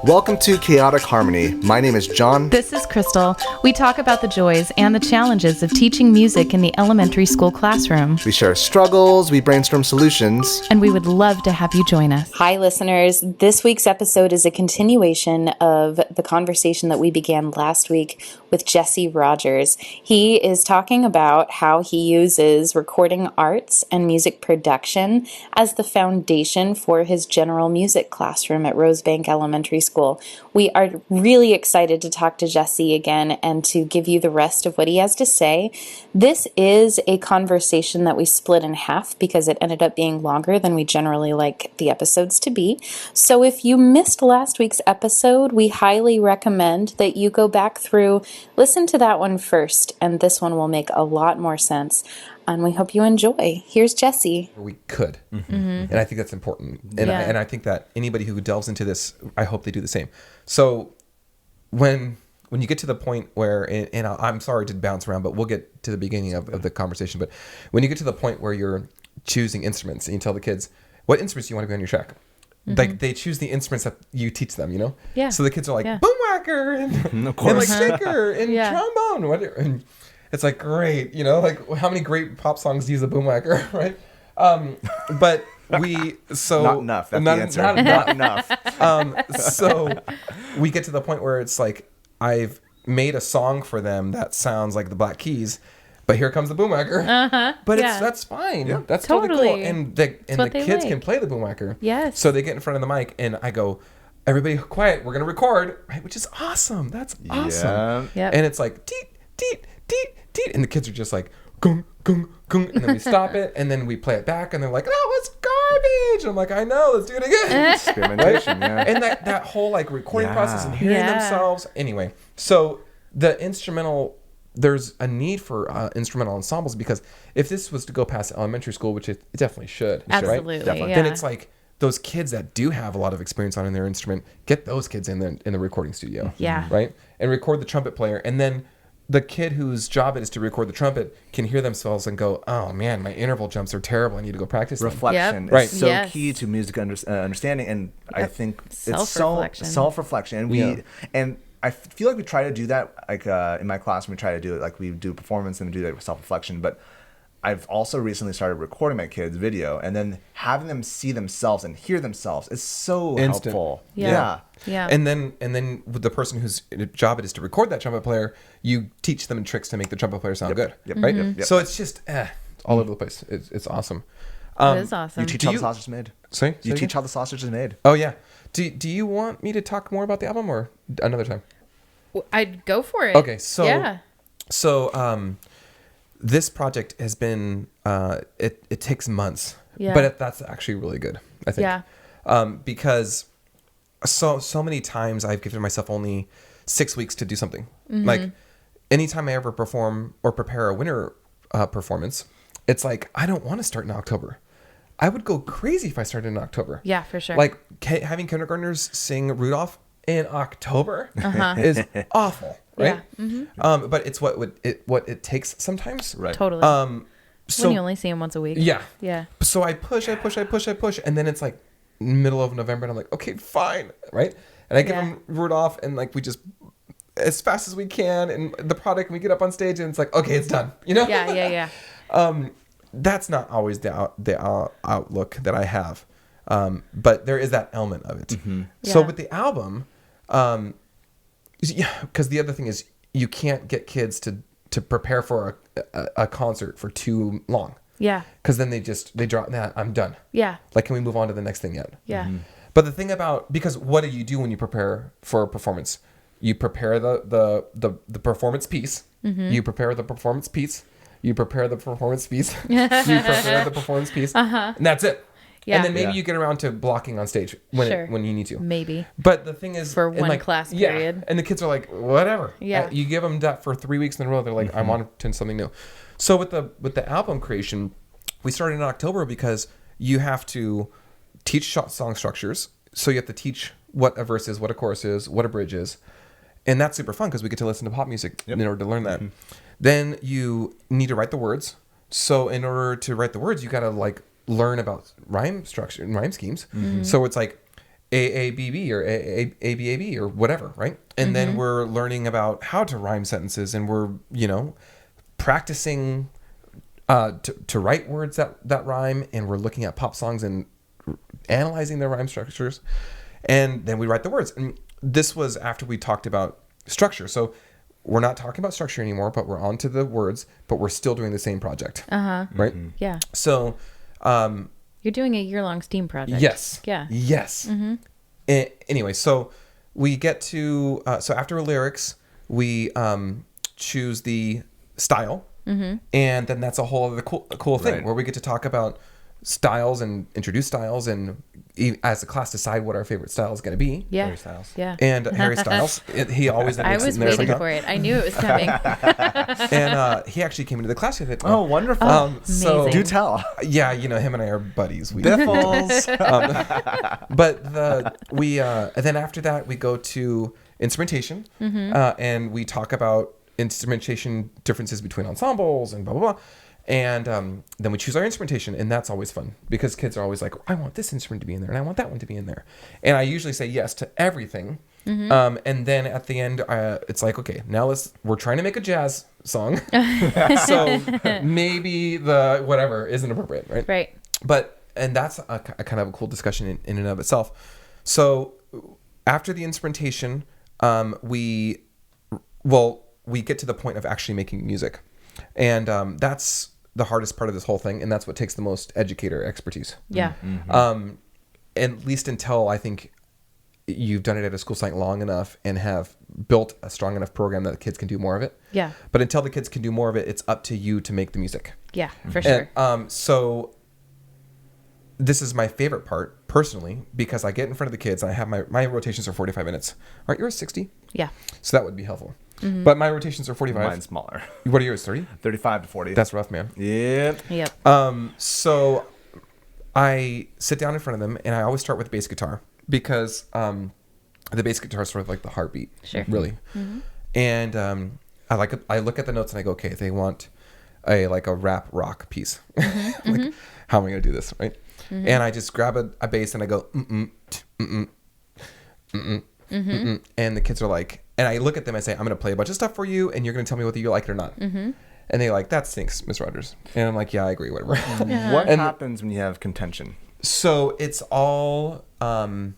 Welcome to Chaotic Harmony. My name is John. This is Crystal. We talk about the joys and the challenges of teaching music in the elementary school classroom. We share struggles, we brainstorm solutions. And we would love to have you join us. Hi, listeners. This week's episode is a continuation of the conversation that we began last week with Jesse Rogers. He is talking about how he uses recording arts and music production as the foundation for his general music classroom at Rosebank Elementary School. We are really excited to talk to Jesse again and to give you the rest of what he has to say. This is a conversation that we split in half because it ended up being longer than we generally like the episodes to be. So if you missed last week's episode, we highly recommend that you go back through, listen to that one first, and this one will make a lot more sense. And we hope you enjoy. Here's Jesse. We could. And I think that's important. And, I think that anybody who delves into this, I hope they do the same. So when you get to the point where, and I'm sorry to bounce around, but we'll get to the beginning of the conversation. But when you get to the point where you're choosing instruments and you tell the kids, what instruments do you want to be on your track? Like they choose the instruments that you teach them, you know? Yeah. So the kids are like, boomwhacker and, Of course. and like shaker and trombone. Whatever. And it's like, great, you know, like how many great pop songs use a boomwhacker, right? But Not enough. That's the answer. Not enough. So we get to the point where it's like, I've made a song for them that sounds like the Black Keys, but here comes the boomwhacker. But that's fine. Yeah. That's totally cool. And the kids can play the boomwhacker. Yes. So they get in front of the mic and I go, everybody quiet, we're going to record, right? Which is awesome. That's awesome. Yeah. And it's like, teet, teet, teet, teet. And the kids are just like, gung, gung, gung. And then we stop it and then we play it back and they're like, oh, it's garbage. And I'm like, I know, let's do it again. Experimentation, yeah. And that whole like recording process and hearing themselves. Anyway, so the instrumental, there's a need for instrumental ensembles because if this was to go past elementary school, which it definitely should, Absolutely, right? yeah. Then it's like those kids that do have a lot of experience on their instrument, get those kids in the recording studio. Yeah. Right? And record the trumpet player. And then the kid whose job it is to record the trumpet can hear themselves and go, oh man, my interval jumps are terrible. I need to go practice them. Reflection is so key to music understanding, and I think it's self-reflection. And I feel like we try to do that, like in my class, we try to do it, like we do performance and we do that with self-reflection. But I've also recently started recording my kids' video, and then having them see themselves and hear themselves is so helpful. Yeah. And then with the person whose job it is to record that trumpet player, you teach them tricks to make the trumpet player sound good. Right? Yep. So it's just all over the place. It's awesome. It is awesome. You teach how the sausage is made. Sorry? You teach how the sausage is made. Oh yeah. Do you want me to talk more about the album or another time? I'd go for it. Okay, so this project has been it takes months, but that's actually really good, I think. Because so many times I've given myself only 6 weeks to do something. Like anytime I ever perform or prepare a winter performance, it's like I don't want to start in October. I would go crazy if I started in October. Yeah, for sure. Like having kindergartners sing Rudolph in October is awful, right? Yeah. But it's what it takes sometimes. Right. Totally. So when you only see them once a week. Yeah. So I push, and then it's like middle of November, and I'm like, okay, fine, right? And I give them Rudolph, and like we just as fast as we can, and the product, and we get up on stage, and it's like, okay, it's done, you know? Yeah. That's not always the outlook that I have, but there is that element of it. So with the album, because the other thing is you can't get kids to prepare for a concert for too long. Yeah. Because then they drop that. I'm done. Yeah. Like, can we move on to the next thing yet? Yeah. But the thing because what do you do when you prepare for a performance? You prepare the performance piece. You prepare the performance piece. You prepare the performance piece. You prepare the performance piece. And that's it. Yeah. And then maybe you get around to blocking on stage when you need to. Maybe. But the thing is, for one class period. And the kids are like, whatever. Yeah. You give them that for 3 weeks in a row. They're like, I want to something new. So with the album creation, we started in October because you have to teach song structures. So you have to teach what a verse is, what a chorus is, what a bridge is. And that's super fun because we get to listen to pop music in order to learn that. Then you need to write the words. So in order to write the words, you got to like learn about rhyme structure and rhyme schemes. So it's like AABB or ABAB or whatever, right? And then we're learning about how to rhyme sentences, and we're, practicing to write words that rhyme, and we're looking at pop songs and analyzing their rhyme structures, and then we write the words. And this was after we talked about structure. So we're not talking about structure anymore, but we're on to the words, but we're still doing the same project. Right? Mm-hmm. Yeah. So you're doing a year-long STEAM project. Yes. Yeah. Yes. Anyway, so we get to so after lyrics, we choose the style, and then that's a whole other cool thing where we get to talk about styles and introduce styles, and as a class decide what our favorite style is going to be. Yeah. Harry Styles. Yeah. And Harry Styles, he always. I was waiting for it. I knew it was coming. And he actually came into the class with it. Oh, wonderful! So do tell. Yeah, him and I are buddies. Biffles. But then after that we go to instrumentation, and we talk about instrumentation differences between ensembles and blah blah blah. And then we choose our instrumentation, and that's always fun because kids are always like, I want this instrument to be in there, and I want that one to be in there. And I usually say yes to everything. And then at the end, it's like, okay, now we're trying to make a jazz song. So maybe the whatever isn't appropriate, right? Right. And that's a kind of a cool discussion in and of itself. So after the instrumentation, we get to the point of actually making music. And that's the hardest part of this whole thing, and that's what takes the most educator expertise. Yeah. At least until I think you've done it at a school site long enough and have built a strong enough program that the kids can do more of it. Yeah. But until the kids can do more of it, it's up to you to make the music. Yeah, for sure. And, so this is my favorite part personally because I get in front of the kids. I have my rotations are 45 minutes. Aren't yours 60? Yeah. So that would be helpful. But my rotations are 45. Mine's smaller. What are yours, 30? 35 to 40. That's rough, man. Yep. So I sit down in front of them, and I always start with bass guitar because the bass guitar is sort of like the heartbeat, really. And I look at the notes and I go, okay, they want a rap rock piece. Like, how am I going to do this, right? And I just grab a bass and I go, and the kids are like, and I look at them and say, I'm going to play a bunch of stuff for you, and you're going to tell me whether you like it or not. And they're like, that stinks, Miss Rogers. And I'm like, yeah, I agree, whatever. What happens when you have contention? So it's all, you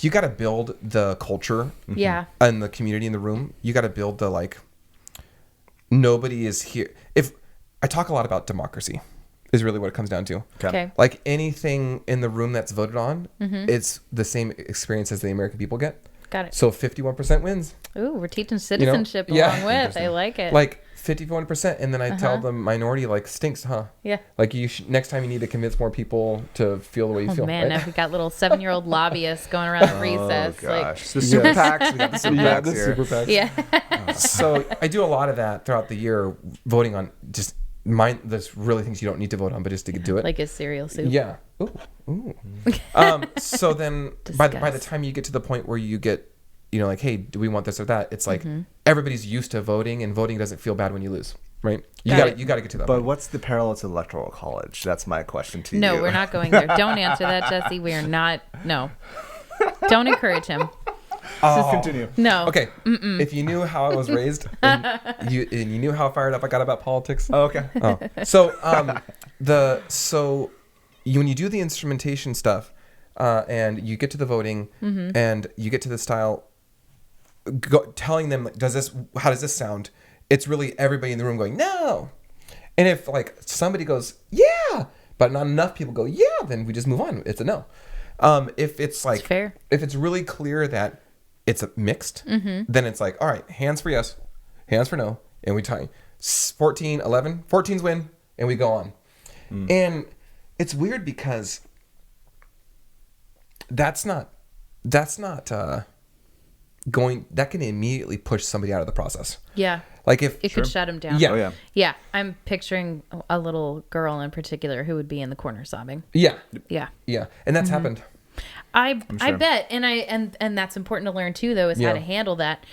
got to build the culture and the community in the room. You got to build the, nobody is here. If I talk a lot about democracy is really what it comes down to. Okay. Like anything in the room that's voted on, it's the same experience as the American people get. Got it. So 51% wins. Ooh, we're teaching citizenship along with. I like it. Like 51%, and then I tell the minority stinks, huh? Yeah. Like next time you need to convince more people to feel the way you feel. Oh man, right? now we got little 7-year-old lobbyists going around at recess. Oh gosh, the super PACs. We got the super PACs here. Super PACs. Yeah. So I do a lot of that throughout the year, voting on just there's really things you don't need to vote on, but just to do it. Like a cereal soup. Yeah. Ooh. So then by the time you get to the point where you get, hey, do we want this or that? It's like everybody's used to voting, and voting doesn't feel bad when you lose, right? You got to get to that. But what's the parallel to electoral college? That's my question to you. No, we're not going there. Don't answer that, Jesse. We are not. No. Don't encourage him. Just continue. No. Okay. If you knew how I was raised, and you knew how fired up I got about politics. Oh, okay. So when you do the instrumentation stuff, and you get to the voting, and you get to the style, telling them how does this sound? It's really everybody in the room going no, and if somebody goes yeah, but not enough people go yeah, then we just move on. It's a no. If it's fair. If it's really clear that it's mixed, then it's all right, hands for yes, hands for no, and we tie 14, 11, 14's win, and we go on. And it's weird because that's not going, that can immediately push somebody out of the process. Yeah. If it could shut him down. Yeah. Oh, yeah. Yeah. I'm picturing a little girl in particular who would be in the corner sobbing. Yeah. Yeah. Yeah. And that's happened. I bet, and that's important to learn too, though, is how to handle that.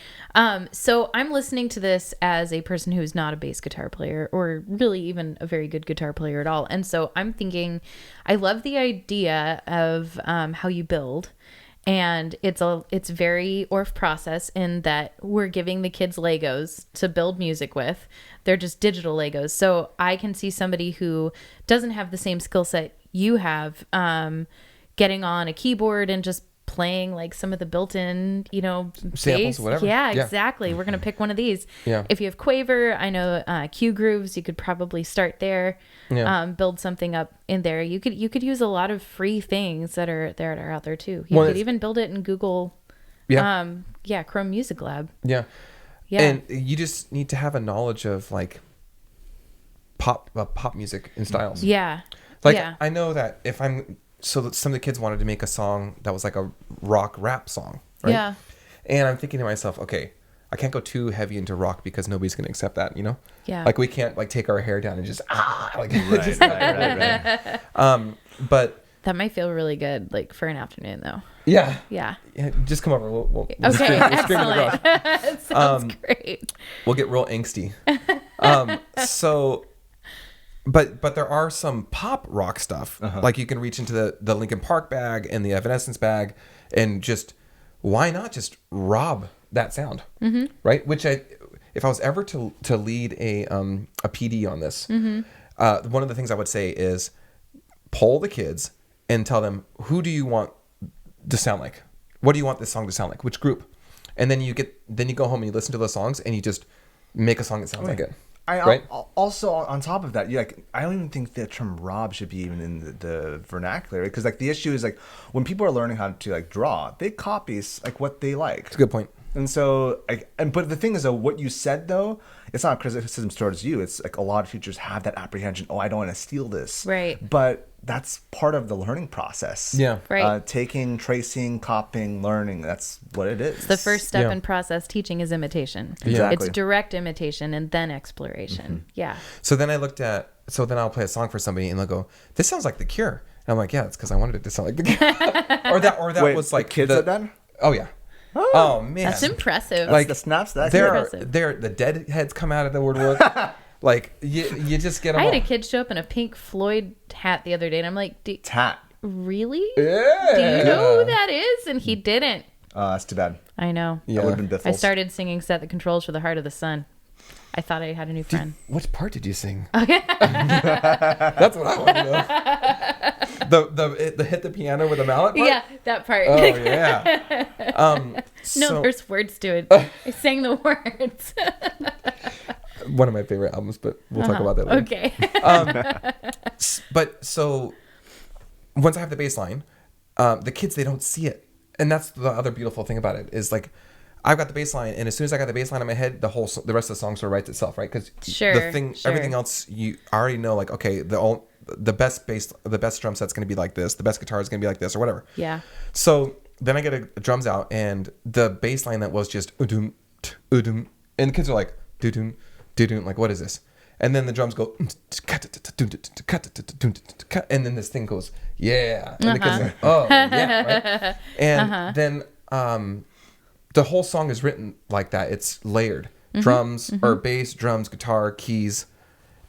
So I'm listening to this as a person who's not a bass guitar player, or really even a very good guitar player at all, and so I'm thinking, I love the idea of how you build. And it's very Orff process in that we're giving the kids Legos to build music with. They're just digital Legos. So I can see somebody who doesn't have the same skill set you have, getting on a keyboard and just playing like some of the built-in, samples, bass. whatever. Yeah, exactly. We're gonna pick one of these. Yeah. If you have Quaver, I know Q Grooves, you could probably start there. Yeah. Build something up in there. You could use a lot of free things that are out there too. You could even build it in Google. Yeah. Chrome Music Lab. Yeah. Yeah. And you just need to have a knowledge of like pop music and styles. Yeah. Like I know that some of the kids wanted to make a song that was like a rock rap song, right? Yeah. And I'm thinking to myself, okay, I can't go too heavy into rock because nobody's going to accept that, Yeah. Like we can't like take our hair down and just Right. But that might feel really good, like for an afternoon, though. Yeah. Yeah. Just come over. We'll okay. scream in the garage. Sounds great. We'll get real angsty. But there are some pop rock stuff. Like you can reach into the Linkin Park bag and the Evanescence bag, and just why not just rob that sound, right? Which if I was ever to lead a PD on this, one of the things I would say is poll the kids and tell them, who do you want to sound like? What do you want this song to sound like? Which group? And then you go home and you listen to those songs and you just make a song that sounds like it. Right? Also, on top of that, I don't even think the term "rob" should be even in the vernacular, because like the issue is like when people are learning how to like draw, they copy like what they like. It's a good point. And so, but the thing is, though, what you said, though, it's not criticism towards you. It's like a lot of teachers have that apprehension. Oh, I don't want to steal this. Right. But that's part of the learning process. Yeah. Right. Tracing, copying, learning. That's what it is. The first step in process teaching is imitation. Exactly. It's direct imitation and then exploration. Yeah. So then I'll play a song for somebody and they'll go, "This sounds like The Cure." And I'm like, "Yeah, it's because I wanted it to sound like The Cure." or that Wait, was like the kids said that? Oh yeah. Oh man, that's impressive. Like the snaps. That's impressive. The deadheads come out of the woodwork. Like you just get them. I had a kid show up in a Pink Floyd hat the other day, and I'm like, hat. Really? Yeah. Do you know who that is? And he didn't. That's too bad. I know. Yeah. That would have been Biffles. I started singing "Set the Controls for the Heart of the Sun." I thought I had a new friend. Which part did you sing? That's what I want to know. The hit the piano with a mallet part? Yeah, that part. Oh yeah. No, there's words to it. I sang the words. One of my favorite albums, but we'll talk about that later. Okay. But so once I have the bass line, the kids, they don't see it. And that's the other beautiful thing about it is like, I've got the bass line, and as soon as I got the bass line in my head, the rest of the song sort of writes itself, right? Because everything else, you already know, like, okay, the best drum set's going to be like this, the best guitar is going to be like this, or whatever. Yeah. So then I get a drums out, and the bass line that was just udum, udum, and the kids are like dudum, dudum, like, what is this? And then the drums go, and then this thing goes, yeah, and the kids are like, oh yeah, right? And then the whole song is written like that. It's layered. Drums or bass, drums, guitar, keys,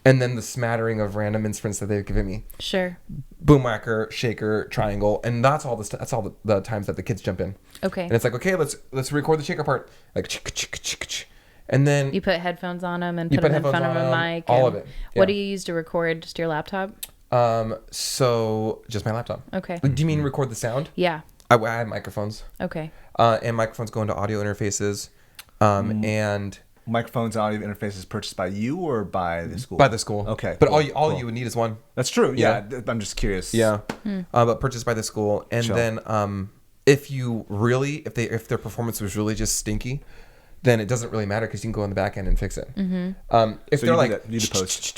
and then the smattering of random instruments that they've given me. Sure. Boom whacker, shaker, triangle, and that's all the times that the kids jump in. Okay. And it's like, okay, let's record the shaker part, like, and then you put headphones on them and put them in front of a mic. All of it. Yeah. What do you use to record? Just your laptop? So just my laptop. Okay. Do you mean record the sound? Yeah. I have microphones. Okay. And microphones go into audio interfaces, and microphones and audio interfaces purchased by you or by the school? By the school. Okay. But cool, all you would need is one. That's true. Yeah. I'm just curious. Yeah. But purchased by the school, and then if their performance was really just stinky, then it doesn't really matter because you can go in the back end and fix it. If they're like, you need to post.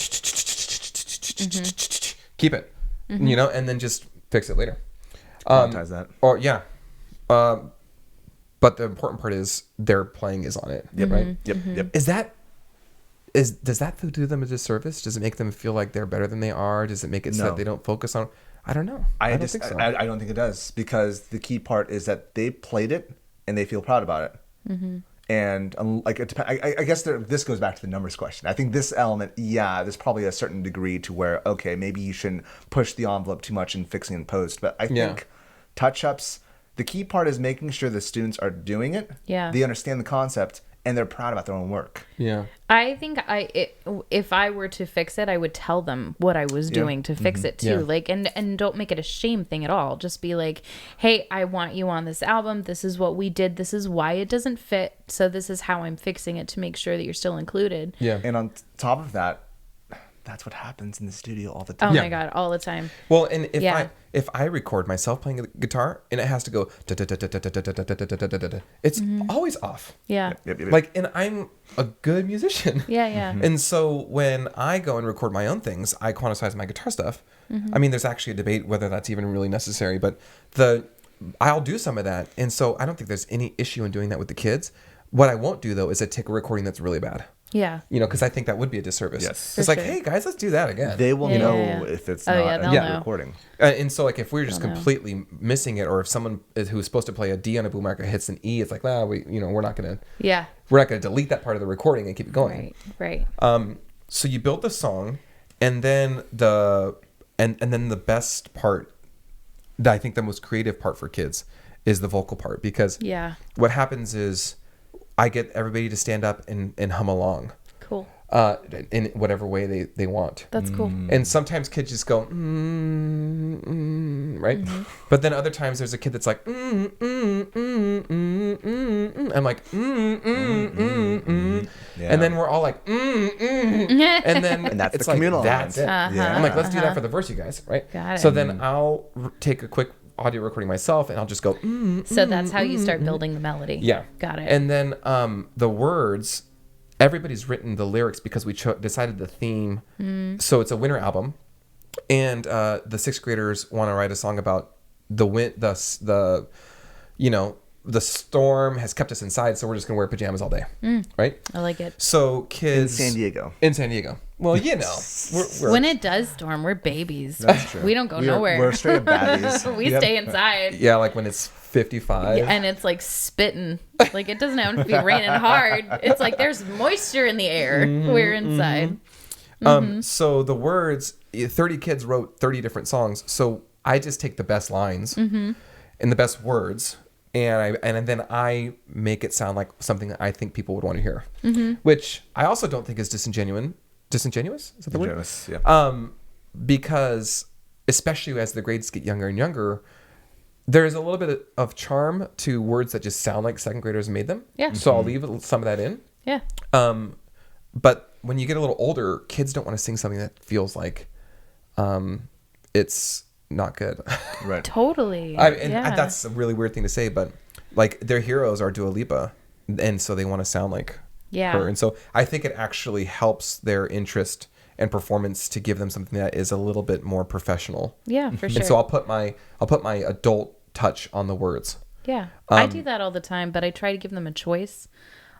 Keep it, and then just fix it later. Monetize that. Or yeah. But the important part is their playing is on it. Yep. Right. Yep. Does that do them a disservice? Does it make them feel like they're better than they are? Does it make it so that they don't focus on? I don't know. I don't think so. I don't think it does, because the key part is that they played it and they feel proud about it. Mm-hmm. And I guess this goes back to the numbers question. I think this element, there's probably a certain degree to where, okay, maybe you shouldn't push the envelope too much in fixing in post. But I think touch-ups, the key part is making sure the students are doing it. Yeah. They understand the concept and they're proud about their own work. Yeah. I think if I were to fix it, I would tell them what I was doing to fix it too. Yeah. Like, and don't make it a shame thing at all. Just be like, hey, I want you on this album. This is what we did. This is why it doesn't fit. So this is how I'm fixing it to make sure that you're still included. Yeah. And on top of that, that's what happens in the studio all the time. Oh my God, all the time. Well, and if I record myself playing the guitar and it has to go, it's always off. Yeah. Yep. Like, and I'm a good musician. Yeah. And so when I go and record my own things, I quantize my guitar stuff. I mean, there's actually a debate whether that's even really necessary, but I'll do some of that. And so I don't think there's any issue in doing that with the kids. What I won't do though is take a recording that's really bad. Yeah. Because I think that would be a disservice. Yes. It's like, hey guys, let's do that again. They will know if it's not a know. recording. And so, like, if we're just completely missing it, or if someone who's supposed to play a D on a boom arca hits an E, it's like, we're not gonna delete that part of the recording and keep it going. Right. So you build the song, and then and then the best part, that I think the most creative part for kids, is the vocal part, because what happens is I get everybody to stand up and hum along. Cool. In whatever way they want. That's cool. And sometimes kids just go, right? Mm-hmm. But then other times there's a kid that's like, I'm like, and then we're all like, and then and that's it's the like, communal that's it. I'm like, let's do that for the verse, you guys, right? Got it. So then I'll take a quick audio recording myself, and I'll just go. So that's how you start building the melody. Yeah, got it. And then the words, everybody's written the lyrics because we decided the theme. So it's a winter album, and the sixth graders want to write a song about the storm has kept us inside, so we're just gonna wear pajamas all day, right? I like it. So kids in San Diego. Well, we're when it does storm, we're babies. That's true. We don't go nowhere. We're straight up baddies. We stay inside. Yeah, like when it's 55. Yeah, and it's like spitting. Like, it doesn't have to be raining hard. It's like there's moisture in the air. We're inside. So the words, 30 kids wrote 30 different songs. So I just take the best lines and the best words, and then I make it sound like something that I think people would want to hear, which I also don't think is disingenuous. Disingenuous? Is that the word? Yeah. Because especially as the grades get younger and younger, there's a little bit of charm to words that just sound like second graders made them. Yeah. So I'll leave some of that in. Yeah. But when you get a little older, kids don't want to sing something that feels like it's not good. Right. Totally. That's a really weird thing to say, but like their heroes are Dua Lipa, and so they want to sound like her. And so I think it actually helps their interest and performance to give them something that is a little bit more professional. Yeah, for sure. And so I'll put my adult touch on the words. Yeah. I do that all the time, but I try to give them a choice.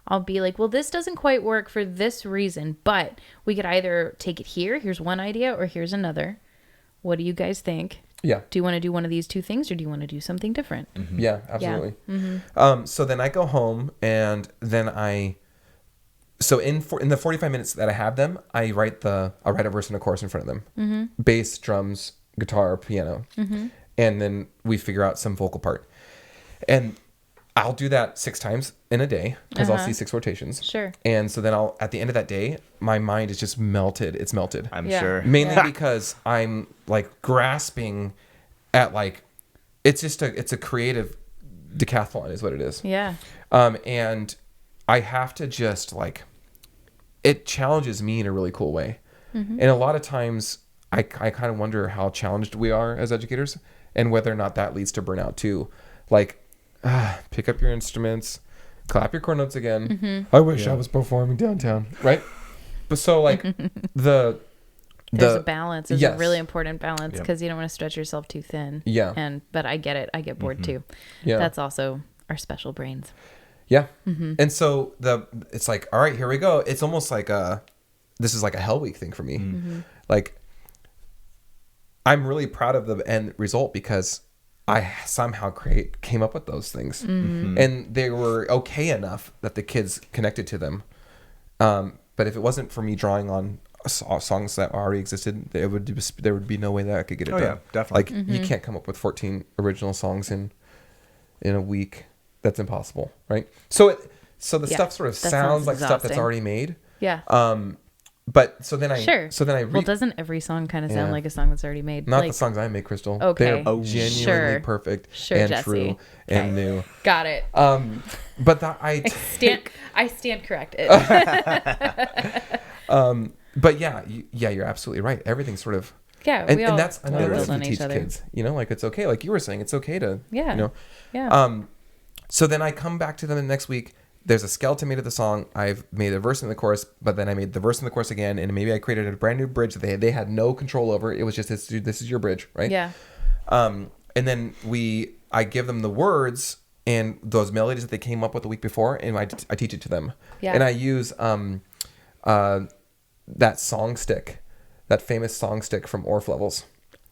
I'll be like, well, this doesn't quite work for this reason, but we could either take it here, here's one idea, or here's another. What do you guys think? Yeah. Do you want to do one of these two things, or do you want to do something different? Yeah, absolutely. Yeah. So then I go home, and then so in the 45 minutes that I have them, I write a verse and a chorus in front of them. Bass, drums, guitar, piano. And then we figure out some vocal part. And I'll do that 6 times in a day, because I'll see 6 rotations. Sure. And so then at the end of that day, my mind is just melted. It's melted. I'm sure. Mainly because I'm like grasping at it's a creative decathlon is what it is. Yeah. And I have to just it challenges me in a really cool way. And a lot of times I kind of wonder how challenged we are as educators, and whether or not that leads to burnout too. Pick up your instruments, clap your chord notes again. I wish I was performing downtown, right? But so there's a balance. There's a really important balance, because you don't want to stretch yourself too thin. Yeah. But I get it. I get bored too. Yeah. That's also our special brains. Yeah. And so it's like, all right, here we go. It's almost like this is like a Hell Week thing for me. I'm really proud of the end result because I somehow came up with those things, and they were okay enough that the kids connected to them. But if it wasn't for me drawing on songs that already existed, there would be no way that I could get it done. Yeah, definitely. Like you can't come up with 14 original songs in a week. That's impossible, right? So the stuff sort of sounds like stuff that's already made. Yeah. But so then I well, doesn't every song kind of sound like a song that's already made? Not the songs I make, Crystal. Okay. They're genuinely perfect and Jesse. true and new. Got it. But that I stand corrected. But you're absolutely right. Everything's sort of and that's another build thing on to teach each other. kids. Like it's okay. Like you were saying, it's okay to Yeah. So then I come back to them the next week. There's a skeleton made of the song. I've made a verse in the chorus, but then I made the verse in the chorus again, and maybe I created a brand new bridge that they had no control over. It was just this is your bridge, right? Yeah. And then I give them the words and those melodies that they came up with the week before, and I teach it to them. Yeah. And I use that song stick, that famous song stick from Orff Levels.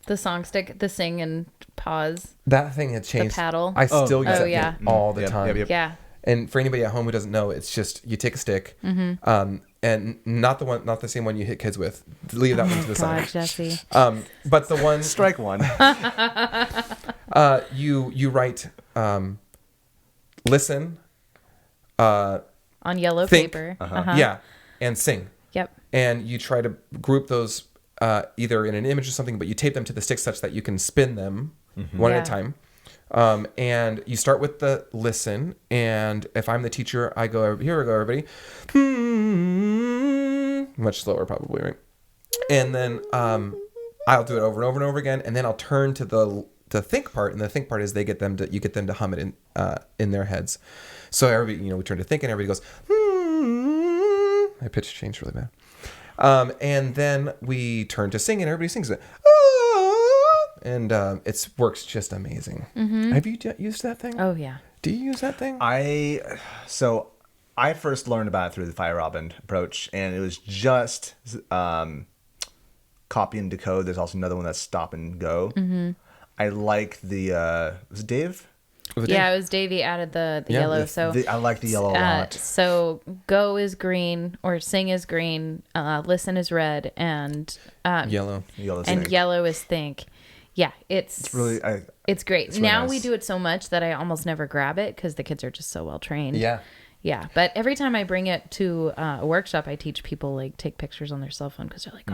The song stick, the sing and pause. That thing had changed. The paddle. I still use that thing all the time. Yep. Yeah. And for anybody at home who doesn't know, it's just you take a stick, and not the same one you hit kids with. Leave that one to the side. Jesse. But the one strike one. You write listen on yellow think, paper. Yeah, and sing. Yep. And you try to group those either in an image or something, but you tape them to the stick such that you can spin them one at a time. And you start with the listen, and if I'm the teacher, I go, here we go, everybody. Much slower, probably, right? And then I'll do it over and over and over again, and then I'll turn to the think part, and the think part is you get them to hum it in their heads. So everybody, we turn to think, and everybody goes. My pitch changed really bad. And then we turn to sing, and everybody sings it. And it works just amazing. Have you used that thing? Oh, yeah. Do you use that thing? I first learned about it through the Fire Robin approach, and it was just copy and decode. There's also another one that's stop and go. I like the was it Dave? It was Davey added the yellow. I like the yellow a lot. So go is green, or sing is green, listen is red, and yellow. Yellow is think. Yeah, it's really it's great. It's really now nice. We do it so much that I almost never grab it because the kids are just so well trained. Yeah, but every time I bring it to a workshop, I teach people take pictures on their cell phone because they're like,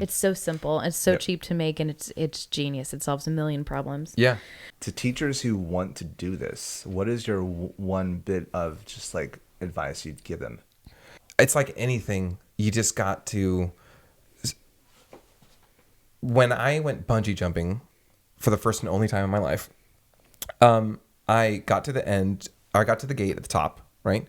it's so simple, it's so cheap to make, and it's genius. It solves a million problems. Yeah. To teachers who want to do this, what is your one bit of just advice you'd give them? It's like anything. You just got to. When I went bungee jumping for the first and only time in my life, I got to the end. I got to the gate at the top, right?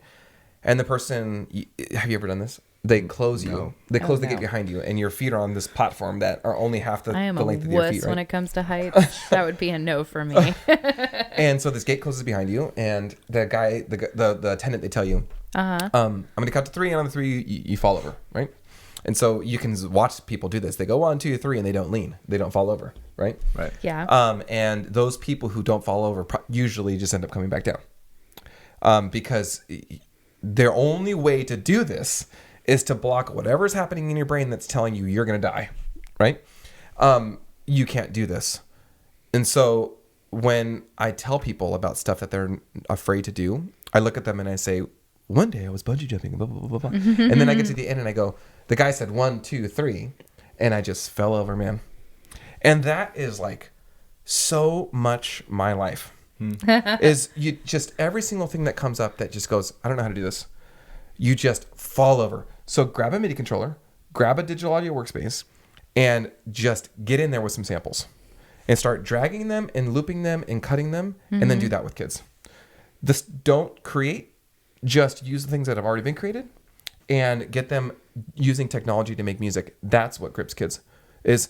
And the person, have you ever done this? They close you. They close the gate behind you, and your feet are on this platform that are only half the length of your feet. Right? When it comes to height. That would be a no for me. And so this gate closes behind you, and the guy, the attendant, they tell you, I'm going to count to 3, and on the 3 you fall over, right? And so you can watch people do this. They go 1, 2, 3, and they don't lean. They don't fall over, right? Right. Yeah. And those people who don't fall over usually just end up coming back down, because their only way to do this is to block whatever's happening in your brain that's telling you you're going to die, right? You can't do this. And so when I tell people about stuff that they're afraid to do, I look at them and I say, one day I was bungee jumping, blah, blah, blah, blah. And then I get to the end and I go, the guy said 1, 2, 3, and I just fell over, man. And that is so much my life. Is you just every single thing that comes up that just goes, I don't know how to do this. You just fall over. So grab a MIDI controller, grab a digital audio workspace, and just get in there with some samples and start dragging them and looping them and cutting them, and then do that with kids. This don't create, just use the things that have already been created and get them using technology to make music. That's what grips kids. Is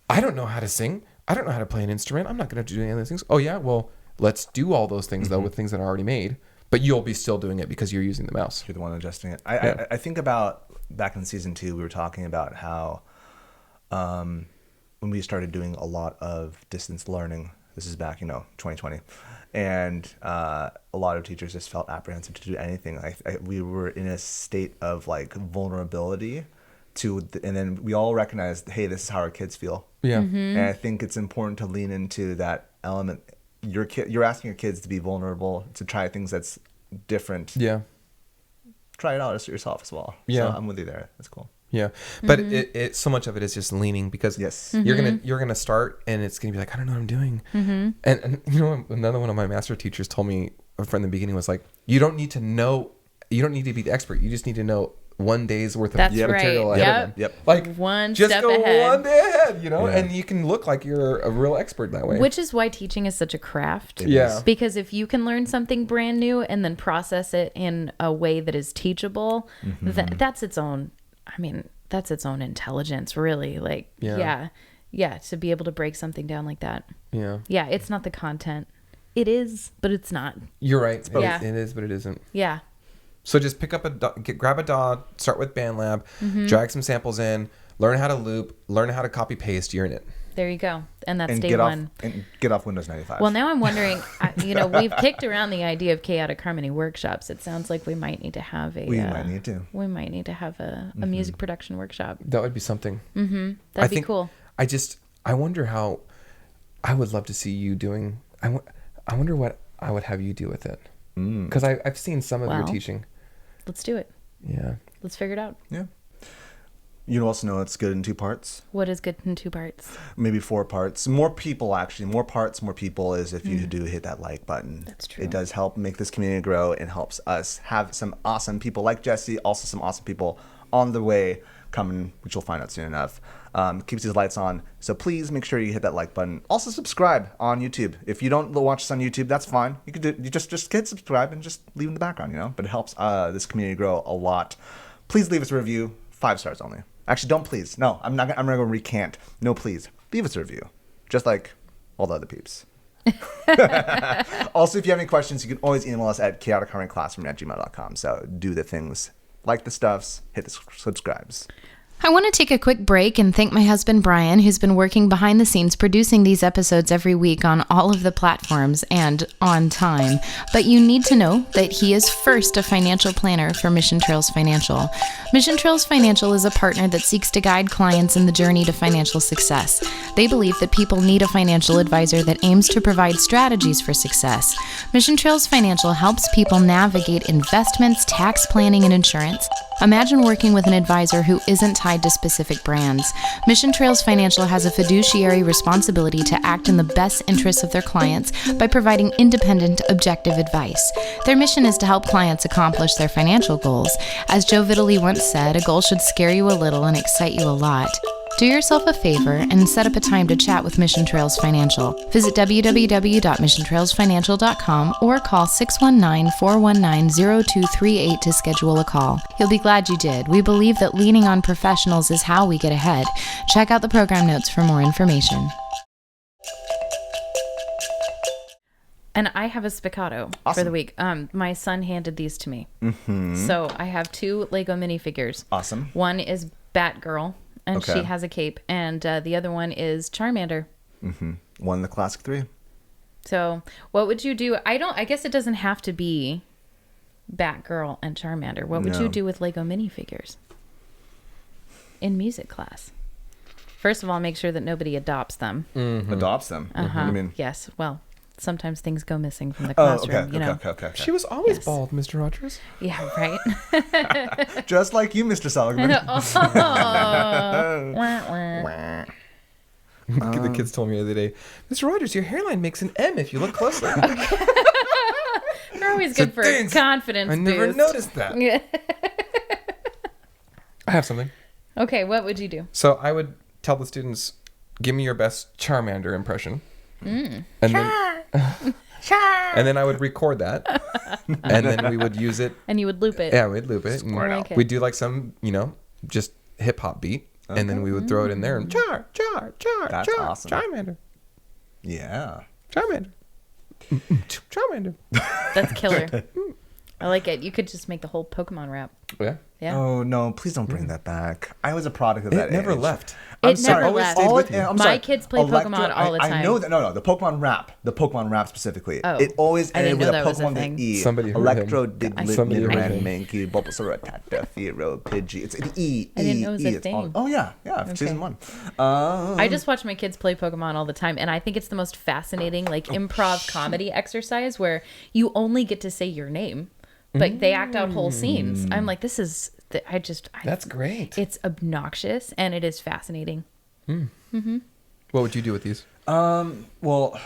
I don't know how to sing. I don't know how to play an instrument. I'm not going to do any of those things. Oh yeah, well, let's do all those things though with things that are already made. But you'll be still doing it because you're using the mouse. You're the one adjusting it. I think about back in season 2, we were talking about how when we started doing a lot of distance learning, this is back, 2020, and a lot of teachers just felt apprehensive to do anything. We were in a state of like vulnerability and then we all recognized, hey, this is how our kids feel. Yeah. And I think it's important to lean into that element. You're asking your kids to be vulnerable, to try things that's different. Yeah. Try it out as yourself as well. Yeah. So I'm with you there. That's cool. Yeah. But it so much of it is just leaning, because you're gonna start and it's gonna be like, I don't know what I'm doing. And another one of my master teachers told me from the beginning was like, you don't need to be the expert. You just need to know one day's worth of material. Yep. Like one just step go ahead. one day ahead, and you can look like you're a real expert that way. Which is why teaching is such a craft. Yeah. Because if you can learn something brand new and then process it in a way that is teachable, that's its own, that's its own intelligence, really. Like, yeah, to be able to break something down like that. Yeah. Yeah, it's not the content. It is, but it's not. You're right. It is, but it isn't. Yeah. So just pick up grab a DAW, start with BandLab, drag some samples in, learn how to loop, learn how to copy paste. You're in it. There you go. And that's day one. And get off Windows 95. Well, now I'm wondering, we've kicked around the idea of chaotic harmony workshops. It sounds like we might need to have a music production workshop. That would be something. That'd be cool. I wonder how, I would love to see you doing, I wonder what I would have you do with it. Because I've seen some of your teaching. Let's do it. Yeah. Let's figure it out. Yeah. You also know it's good in 2 parts. What is good in 2 parts? Maybe 4 parts. More people, actually. More parts, more people is if you do hit that like button. That's true. It does help make this community grow and helps us have some awesome people like Jesse, also some awesome people on the way coming, which you'll find out soon enough. Keeps these lights on. So please make sure you hit that like button. Also subscribe on YouTube. If you don't watch us on YouTube, that's fine. You could you just hit subscribe and just leave in the background, But it helps this community grow a lot. Please leave us a review. 5 stars only. Actually, don't please. No, I'm not going to recant. No, please. Leave us a review. Just like all the other peeps. Also, if you have any questions, you can always email us at chaoticharmonyclassroom@gmail.com. So do the things. Like the stuffs. Hit the subscribes. I want to take a quick break and thank my husband, Bryan, who's been working behind the scenes producing these episodes every week on all of the platforms and on time. But you need to know that he is first a financial planner for Mission Trails Financial. Mission Trails Financial is a partner that seeks to guide clients in the journey to financial success. They believe that people need a financial advisor that aims to provide strategies for success. Mission Trails Financial helps people navigate investments, tax planning, and insurance. Imagine working with an advisor who isn't tied to specific brands. Mission Trails Financial has a fiduciary responsibility to act in the best interests of their clients by providing independent, objective advice. Their mission is to help clients accomplish their financial goals. As Joe Vitale once said, a goal should scare you a little and excite you a lot. Do yourself a favor and set up a time to chat with Mission Trails Financial. Visit www.missiontrailsfinancial.com or call 619-419-0238 to schedule a call. You'll be glad you did. We believe that leaning on professionals is how we get ahead. Check out the program notes for more information. And I have a Spiccato for the week. My son handed these to me. So I have 2 Lego minifigures. Awesome. One is Batgirl. And she has a cape. And the other one is Charmander. One of the classic 3. So what would you do? I guess it doesn't have to be Batgirl and Charmander. What would you do with Lego minifigures in music class? First of all, make sure that nobody adopts them. Adopts them? What do you mean? Yes. Well, sometimes things go missing from the classroom. Okay. She was always bald, Mr. Rogers. Yeah, right. Just like you, Mr. Seligman. The kids told me the other day, Mr. Rogers, your hairline makes an M if you look closely. They're always good for a confidence boost. I never noticed that. I have something. Okay, what would you do? So I would tell the students, give me your best Charmander impression. And then I would record that, and then we would use it. And you would loop it. Yeah, we'd loop it. We'd do like some, just hip hop beat, and then we would throw it in there and That's awesome. Charmander. Yeah. Charmander. Charmander. That's killer. I like it. You could just make the whole Pokemon rap. Yeah. Yeah. Oh no! Please don't bring that back. I was a product of that. It never age. left. I'm It sorry. never left. I'm My sorry. kids play Pokemon all the time. I know that. No, the Pokemon rap specifically. Oh. It always I didn't ended with know a that was a Pokemon thing. with E. Somebody heard Electro, him. Diglett, Somebody heard Nidoran, him. Mankey, Bulbasaur, Rattata, Fearow, Pidgey. It's an E. I didn't know it was a It's all- thing. Oh yeah, season 1. I just watch my kids play Pokemon all the time, and I think it's the most fascinating, like, improv comedy exercise where you only get to say your name, but they act out whole scenes. I'm like, this is, That's great. It's obnoxious, and it is fascinating. What would you do with these? Well,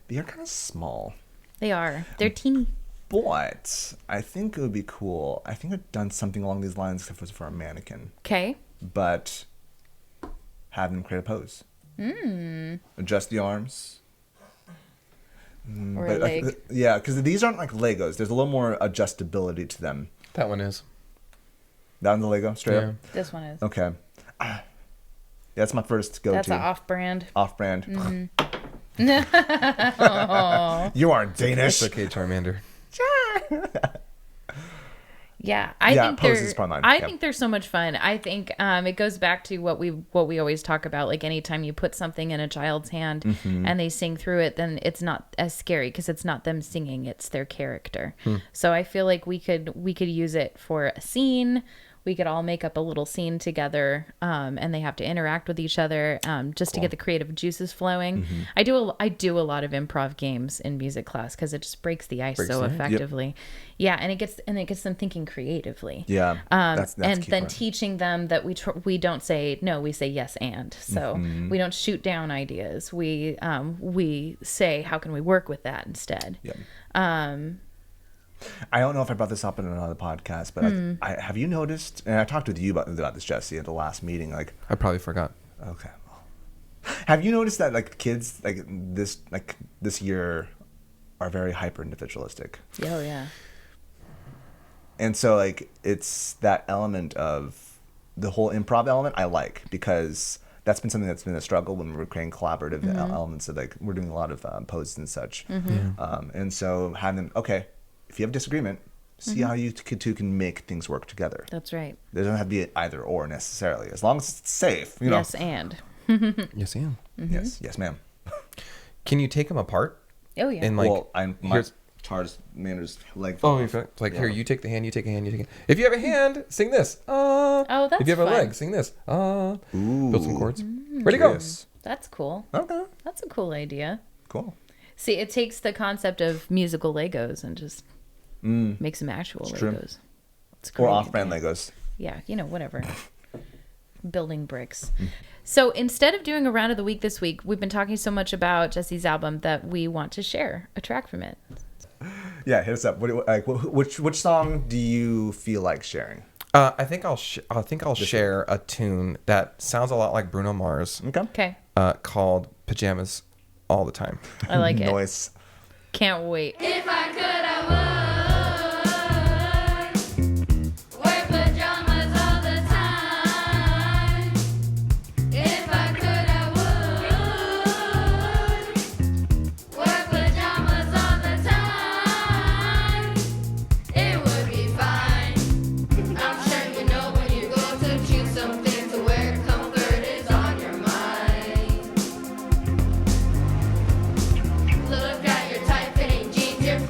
they are kind of small. They are. They're teeny. But I think it would be cool. I think I've done something along these lines except for a mannequin. Okay. But have them create a pose. Adjust the arms. Or a leg. Yeah, because these aren't like Legos. There's a little more adjustability to them. That one is. That one's a Lego, straight up? This one is. Okay. Yeah, that's my first go-to. That's an off-brand. Off-brand. Mm-hmm. You are Danish. It's okay, Charmander. Yeah, I think poses probably mine. I think they're so much fun. I think it goes back to what we always talk about. Like anytime you put something in a child's hand and they sing through it, then it's not as scary because it's not them singing; it's their character. So I feel like we could use it for a scene. We could all make up a little scene together, and they have to interact with each other just to get the creative juices flowing. I do a lot of improv games in music class because it just breaks the ice so effectively. Yep. Yeah, and it gets them thinking creatively. Yeah, that's and key then part. Teaching them that we don't say no, we say yes and. So we don't shoot down ideas. We say how can we work with that instead. Yeah. I don't know if I brought this up in another podcast, but I have you noticed? And I talked with you about this, Jesse, at the last meeting. Like, I probably forgot. Okay. Have you noticed that like kids this year are very hyper individualistic? Oh yeah. And so like it's that element of the whole improv element I like because that's been something that's been a struggle when we're creating collaborative elements of like we're doing a lot of poses and such. And so having them if you have disagreement, see how you two can make things work together. That's right. There doesn't have to be either or necessarily, as long as it's safe. You know. Yes, and. Yes, ma'am. Yes, ma'am. Can you take them apart? Oh yeah. And like, here's Mander's leg. Here, you take the hand, you take a hand, you take a hand. If you have a hand, sing this. Oh, that's If you have fun. a leg, sing this. Ooh. Build some chords. Ready, go. That's cool. Okay. That's a cool idea. Cool. See, it takes the concept of musical Legos and just makes them actual It's true. Legos. It's Or great off-brand idea. Legos. Yeah, whatever. Building bricks. So instead of doing a round of the week this week, we've been talking so much about Jesse's album that we want to share a track from it. Yeah, hit us up. Which song do you feel like sharing? I think I'll share a tune that sounds a lot like Bruno Mars. Okay. Called Pajamas All the Time. I like it. Noise. Can't wait. If I could, I would wear pajamas all the time. If I could, I would wear pajamas all the time. It would be fine. I'm sure you know when you go to choose something to wear, comfort is on your mind. Look at your tight fitting jeans, your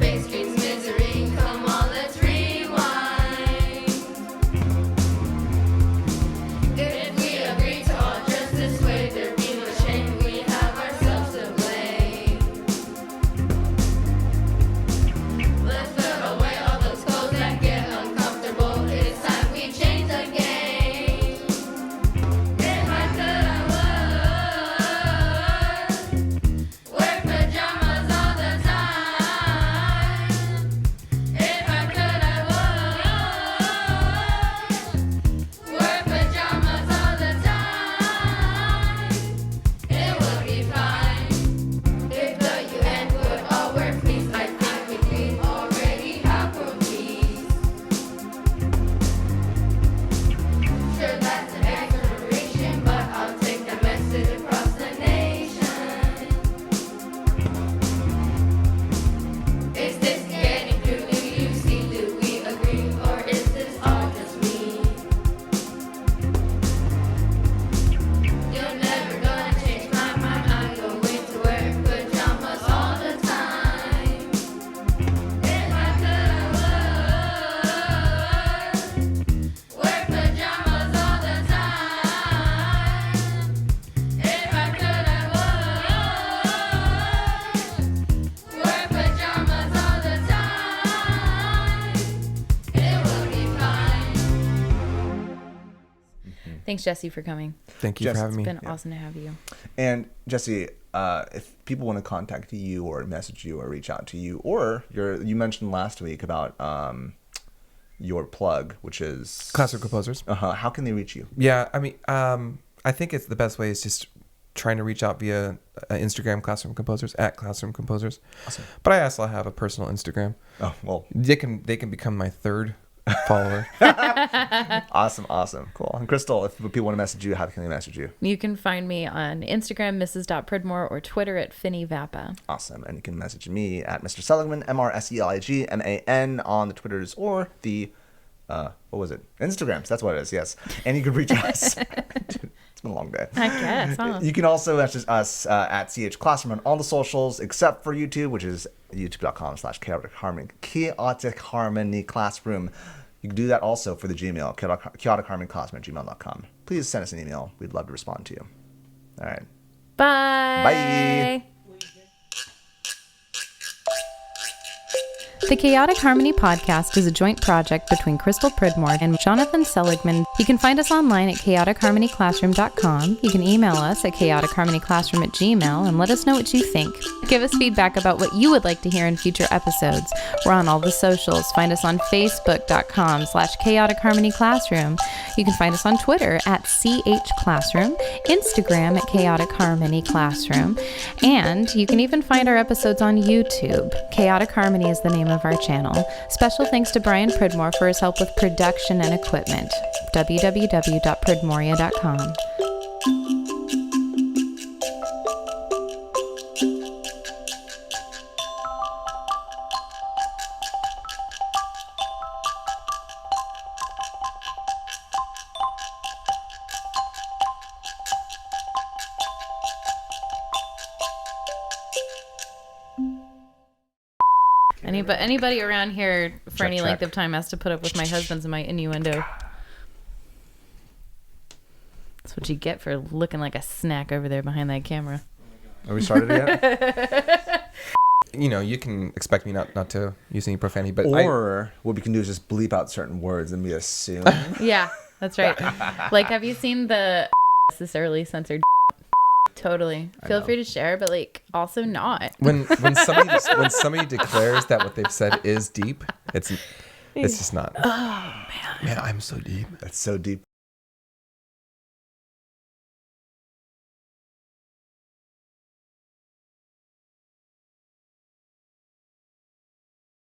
Thanks, Jesse, for coming. Thank you for having me. It's been awesome to have you. And Jesse, if people want to contact you or message you or reach out to you, or you mentioned last week about your plug, which is Classroom Composers. How can they reach you? Yeah, I mean, I think it's the best way is just trying to reach out via Instagram, Classroom Composers, at Classroom Composers. Awesome. But I also have a personal Instagram. Oh, well. They can become my third follower. Awesome. Cool. And Crystal, if people want to message you, how can they message you? You can find me on Instagram, Mrs.Pridmore, or Twitter at FinnyVappa. Awesome. And you can message me at Mr. Seligman, MrSeligman, on the Twitters or the, what was it? Instagrams. That's what it is, yes. And you can reach us. Dude, it's been a long day. I guess, huh? You can also message us at CH Classroom on all the socials except for YouTube, which is youtube.com/Chaotic Harmony Classroom. You can do that also for the Gmail, chaoticharmonyclassroom@gmail.com. Please send us an email. We'd love to respond to you. All right. Bye. The Chaotic Harmony podcast is a joint project between Crystal Pridmore and Jonathan Seligman. You can find us online at chaoticharmonyclassroom.com. You can email us at chaoticharmonyclassroom@gmail and let us know what you think. Give us feedback about what you would like to hear in future episodes. We're on all the socials. Find us on facebook.com/chaoticharmonyclassroom. You can find us on Twitter at @CHClassroom, Instagram at Chaotic Harmony Classroom, and you can even find our episodes on YouTube. Chaotic Harmony is the name of our channel. Special thanks to Bryan Pridmore for his help with production and equipment. www.pridmoria.com. Anybody around here for any length of time has to put up with my husband's and my innuendo. That's what you get for looking like a snack over there behind that camera. Are we started yet? You can expect me not to use any profanity, but what we can do is just bleep out certain words and we assume. Yeah, that's right. Like, have you seen the necessarily censored? Totally. Feel free to share, but also not. When somebody declares that what they've said is deep, it's just not. Oh man. Man, I'm so deep. That's so deep.